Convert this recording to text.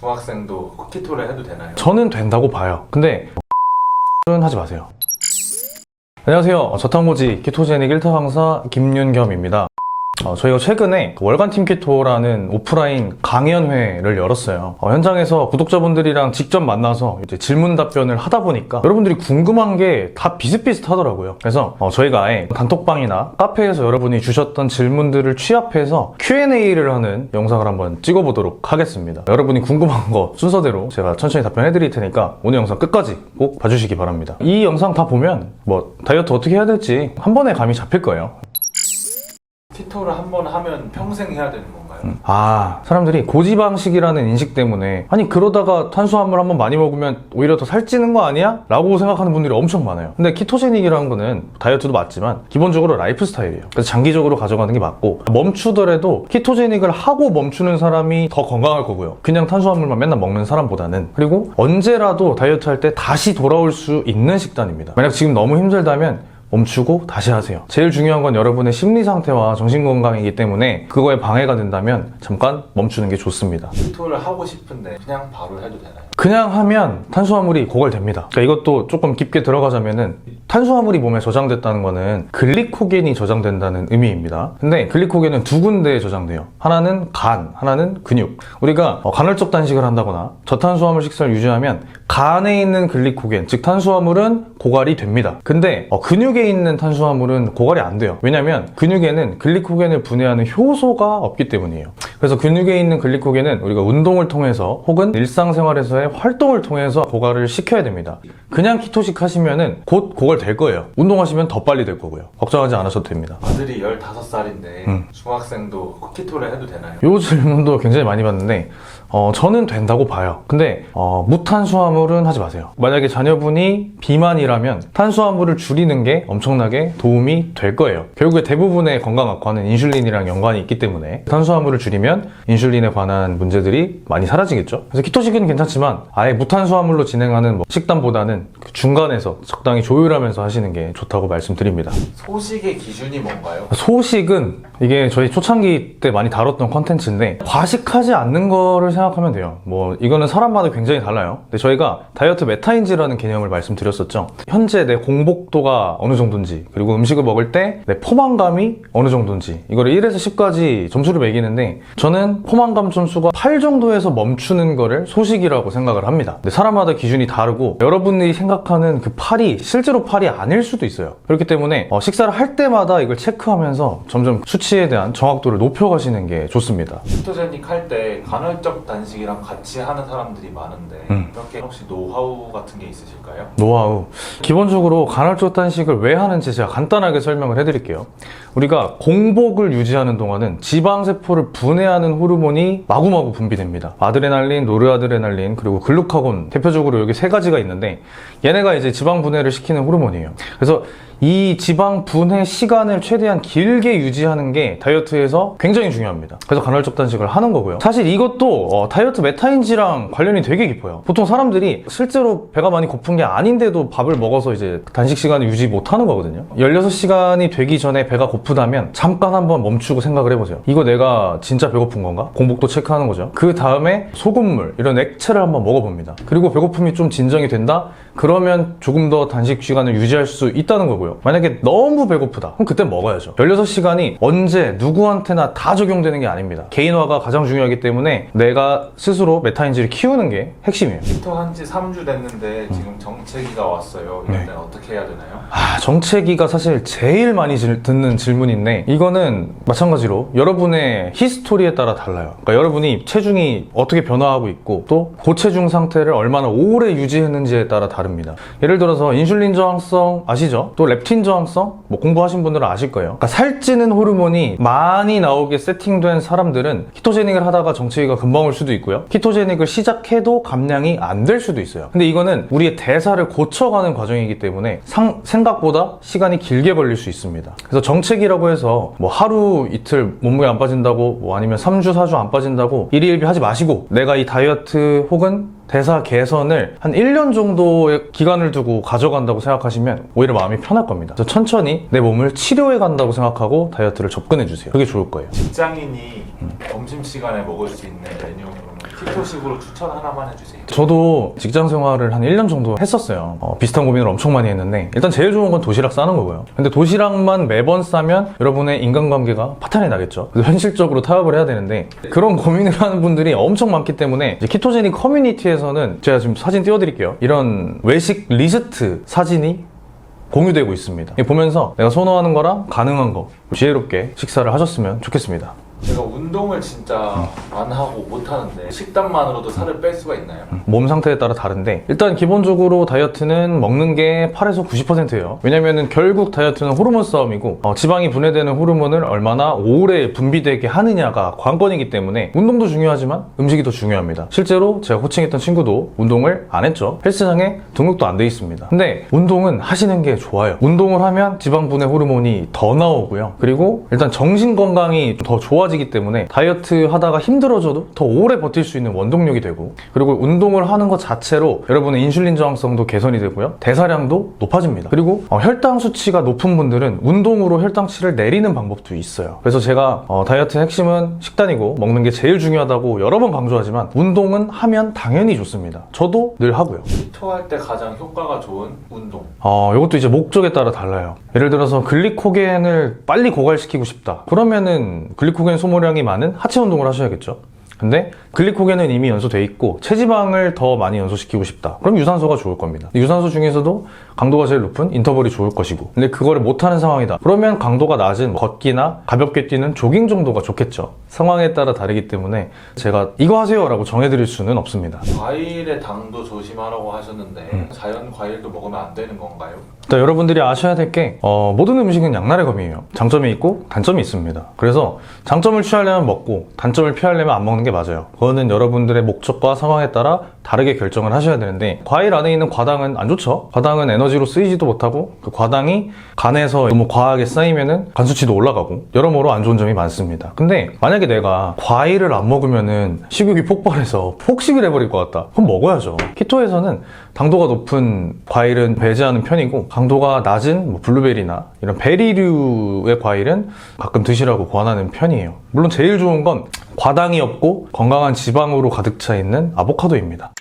중학생도 키토를 해도 되나요? 저는 된다고 봐요. 근데 는 하지 마세요. 안녕하세요. 저탄고지 키토제닉 1타 강사 김윤겸입니다. 저희가 최근에 월간 팀 키토라는 오프라인 강연회를 열었어요. 현장에서 구독자분들이랑 직접 만나서 이제 질문 답변을 하다 보니까 여러분들이 궁금한 게 다 비슷비슷하더라고요. 그래서 저희가 아예 단톡방이나 카페에서 여러분이 주셨던 질문들을 취합해서 Q&A를 하는 영상을 한번 찍어보도록 하겠습니다. 여러분이 궁금한 거 순서대로 제가 천천히 답변해 드릴 테니까 오늘 영상 끝까지 꼭 봐주시기 바랍니다. 이 영상 다 보면 다이어트 어떻게 해야 될지 한 번에 감이 잡힐 거예요. 키토를 한 번 하면 평생 해야 되는 건가요? 사람들이 고지방식이라는 인식 때문에 아니 그러다가 탄수화물 한번 많이 먹으면 오히려 더 살찌는 거 아니야? 라고 생각하는 분들이 엄청 많아요. 근데 키토제닉이라는 거는 다이어트도 맞지만 기본적으로 라이프 스타일이에요. 그래서 장기적으로 가져가는 게 맞고, 멈추더라도 키토제닉을 하고 멈추는 사람이 더 건강할 거고요. 그냥 탄수화물만 맨날 먹는 사람보다는. 그리고 언제라도 다이어트 할 때 다시 돌아올 수 있는 식단입니다. 만약 지금 너무 힘들다면 멈추고 다시 하세요. 제일 중요한 건 여러분의 심리 상태와 정신 건강이기 때문에 그거에 방해가 된다면 잠깐 멈추는 게 좋습니다. 키토를 하고 싶은데 그냥 바로 해도 되나요? 그냥 하면 탄수화물이 고갈됩니다. 그러니까 이것도 조금 깊게 들어가자면은 탄수화물이 몸에 저장됐다는 거는 글리코겐이 저장된다는 의미입니다. 근데 글리코겐은 두 군데에 저장돼요. 하나는 간, 하나는 근육. 우리가 간헐적 단식을 한다거나 저탄수화물 식사를 유지하면 간에 있는 글리코겐, 즉 탄수화물은 고갈이 됩니다. 근데 근육에 있는 탄수화물은 고갈이 안 돼요. 왜냐면 근육에는 글리코겐을 분해하는 효소가 없기 때문이에요. 그래서 근육에 있는 글리코겐은 우리가 운동을 통해서 혹은 일상생활에서의 활동을 통해서 고갈을 시켜야 됩니다. 그냥 키토식 하시면은 곧 고갈 될 거예요. 운동하시면 더 빨리 될 거고요. 걱정하지 않으셔도 됩니다. 아들이 15살인데 중학생도 키토를 해도 되나요? 이 질문도 굉장히 많이 받는데 저는 된다고 봐요. 근데 무탄수화물은 하지 마세요. 만약에 자녀분이 비만이라면 탄수화물을 줄이는 게 엄청나게 도움이 될 거예요. 결국에 대부분의 건강 악화는 인슐린이랑 연관이 있기 때문에 탄수화물을 줄이면 인슐린에 관한 문제들이 많이 사라지겠죠. 그래서 키토식은 괜찮지만 아예 무탄수화물로 진행하는 식단보다는 그 중간에서 적당히 조율하면서 하시는 게 좋다고 말씀드립니다. 소식의 기준이 뭔가요? 소식은 이게 저희 초창기 때 많이 다뤘던 컨텐츠인데 과식하지 않는 거를 생각하면 돼요. 이거는 사람마다 굉장히 달라요. 근데 저희가 다이어트 메타인지라는 개념을 말씀드렸었죠. 현재 내 공복도가 어느 정도인지, 그리고 음식을 먹을 때 내 포만감이 어느 정도인지, 이거를 1에서 10까지 점수를 매기는데 저는 포만감 점수가 8 정도에서 멈추는 거를 소식이라고 생각을 합니다. 근데 사람마다 기준이 다르고 여러분들이 생각하는 그 8이 실제로 8이 아닐 수도 있어요. 그렇기 때문에 식사를 할 때마다 이걸 체크하면서 점점 수치에 대한 정확도를 높여가시는 게 좋습니다. 키토제닉 할 때 간헐적 단식이랑 같이 하는 사람들이 많은데 이렇게 혹시 노하우 같은 게 있으실까요? 노하우. 기본적으로 간헐적 단식을 왜 하는지 제가 간단하게 설명을 해드릴게요. 우리가 공복을 유지하는 동안은 지방세포를 분해하는 호르몬이 마구마구 분비됩니다. 아드레날린, 노르아드레날린, 그리고 글루카곤, 대표적으로 여기 세 가지가 있는데 얘네가 이제 지방 분해를 시키는 호르몬이에요. 그래서 이 지방 분해 시간을 최대한 길게 유지하는 게 다이어트에서 굉장히 중요합니다. 그래서 간헐적 단식을 하는 거고요. 사실 이것도 다이어트 메타인지랑 관련이 되게 깊어요. 보통 사람들이 실제로 배가 많이 고픈 게 아닌데도 밥을 먹어서 이제 단식 시간을 유지 못하는 거거든요. 16시간이 되기 전에 배가 고프다면 잠깐 한번 멈추고 생각을 해보세요. 이거 내가 진짜 배고픈 건가? 공복도 체크하는 거죠. 그 다음에 소금물, 이런 액체를 한번 먹어봅니다. 그리고 배고픔이 좀 진정이 된다? 그러면 조금 더 단식 시간을 유지할 수 있다는 거고요. 만약에 너무 배고프다, 그럼 그때 먹어야죠. 16시간이 언제 누구한테나 다 적용되는 게 아닙니다. 개인화가 가장 중요하기 때문에 내가 스스로 메타인지를 키우는 게 핵심이에요. 키토 한지 3주 됐는데 지금 정체기가 왔어요. 이럴 때는 어떻게 해야 되나요? 정체기가 사실 제일 많이 듣는 질문인데 이거는 마찬가지로 여러분의 히스토리에 따라 달라요. 그러니까 여러분이 체중이 어떻게 변화하고 있고 또 고체중 상태를 얼마나 오래 유지했는지에 따라 다릅니다. 예를 들어서 인슐린 저항성 아시죠? 또 렙틴 저항성? 공부하신 분들은 아실 거예요. 그러니까 살찌는 호르몬이 많이 나오게 세팅된 사람들은 키토제닉을 하다가 정체기가 금방 올 수도 있고요. 키토제닉을 시작해도 감량이 안 될 수도 있어요. 근데 이거는 우리의 대사를 고쳐가는 과정이기 때문에 생각보다 시간이 길게 걸릴 수 있습니다. 그래서 정체기라고 해서 하루 이틀 몸무게 안 빠진다고 아니면 3주 4주 안 빠진다고 일희일비 하지 마시고 내가 이 다이어트 혹은 대사 개선을 한 1년 정도의 기간을 두고 가져간다고 생각하시면 오히려 마음이 편할 겁니다. 그래서 천천히 내 몸을 치료해 간다고 생각하고 다이어트를 접근해 주세요. 그게 좋을 거예요. 직장인이 점심시간에 먹을 수 있는 메뉴 키토식으로 추천 하나만 해주세요. 저도 직장 생활을 한 1년 정도 했었어요. 비슷한 고민을 엄청 많이 했는데 일단 제일 좋은 건 도시락 싸는 거고요. 근데 도시락만 매번 싸면 여러분의 인간관계가 파탄이 나겠죠. 그래서 현실적으로 타협을 해야 되는데 그런 고민을 하는 분들이 엄청 많기 때문에 이제 키토제닉 커뮤니티에서는 제가 지금 사진 띄워드릴게요. 이런 외식 리스트 사진이 공유되고 있습니다. 보면서 내가 선호하는 거랑 가능한 거 지혜롭게 식사를 하셨으면 좋겠습니다. 제가 운동을 진짜 안 하고 못 하는데 식단만으로도 살을 뺄 수가 있나요? 몸 상태에 따라 다른데 일단 기본적으로 다이어트는 먹는 게 8에서 90%예요. 왜냐면은 결국 다이어트는 호르몬 싸움이고 지방이 분해되는 호르몬을 얼마나 오래 분비되게 하느냐가 관건이기 때문에 운동도 중요하지만 음식이 더 중요합니다. 실제로 제가 코칭했던 친구도 운동을 안 했죠. 헬스장에 등록도 안 돼 있습니다. 근데 운동은 하시는 게 좋아요. 운동을 하면 지방 분해 호르몬이 더 나오고요. 그리고 일단 정신 건강이 더 좋아지기 때문에 다이어트 하다가 힘들어져도 더 오래 버틸 수 있는 원동력이 되고, 그리고 운동을 하는 것 자체로 여러분의 인슐린 저항성도 개선이 되고요. 대사량도 높아집니다. 그리고 혈당 수치가 높은 분들은 운동으로 혈당치를 내리는 방법도 있어요. 그래서 제가 다이어트의 핵심은 식단이고 먹는 게 제일 중요하다고 여러 번 강조하지만 운동은 하면 당연히 좋습니다. 저도 늘 하고요. 키토할 때 가장 효과가 좋은 운동. 이것도 이제 목적에 따라 달라요. 예를 들어서 글리코겐을 빨리 고갈시키고 싶다. 그러면은 글리코겐 소모량이 많은 하체 운동을 하셔야겠죠. 근데 글리코겐은 이미 연소돼 있고 체지방을 더 많이 연소시키고 싶다. 그럼 유산소가 좋을 겁니다. 유산소 중에서도 강도가 제일 높은 인터벌이 좋을 것이고, 근데 그거를 못하는 상황이다. 그러면 강도가 낮은 걷기나 가볍게 뛰는 조깅 정도가 좋겠죠. 상황에 따라 다르기 때문에 제가 이거 하세요 라고 정해드릴 수는 없습니다. 과일의 당도 조심하라고 하셨는데 자연 과일도 먹으면 안 되는 건가요? 일단 여러분들이 아셔야 될 게 모든 음식은 양날의 검이에요. 장점이 있고 단점이 있습니다. 그래서 장점을 취하려면 먹고 단점을 피하려면 안 먹는 게 맞아요. 그거는 여러분들의 목적과 상황에 따라 다르게 결정을 하셔야 되는데, 과일 안에 있는 과당은 안 좋죠. 과당은 에너지로 쓰이지도 못하고 그 과당이 간에서 너무 과하게 쌓이면은 간 수치도 올라가고 여러모로 안 좋은 점이 많습니다. 근데 만약에 내가 과일을 안 먹으면은 식욕이 폭발해서 폭식을 해버릴 것 같다. 그럼 먹어야죠. 키토에서는 당도가 높은 과일은 배제하는 편이고, 강도가 낮은 블루베리나 이런 베리류의 과일은 가끔 드시라고 권하는 편이에요. 물론 제일 좋은 건 과당이 없고 건강한 지방으로 가득 차 있는 아보카도입니다.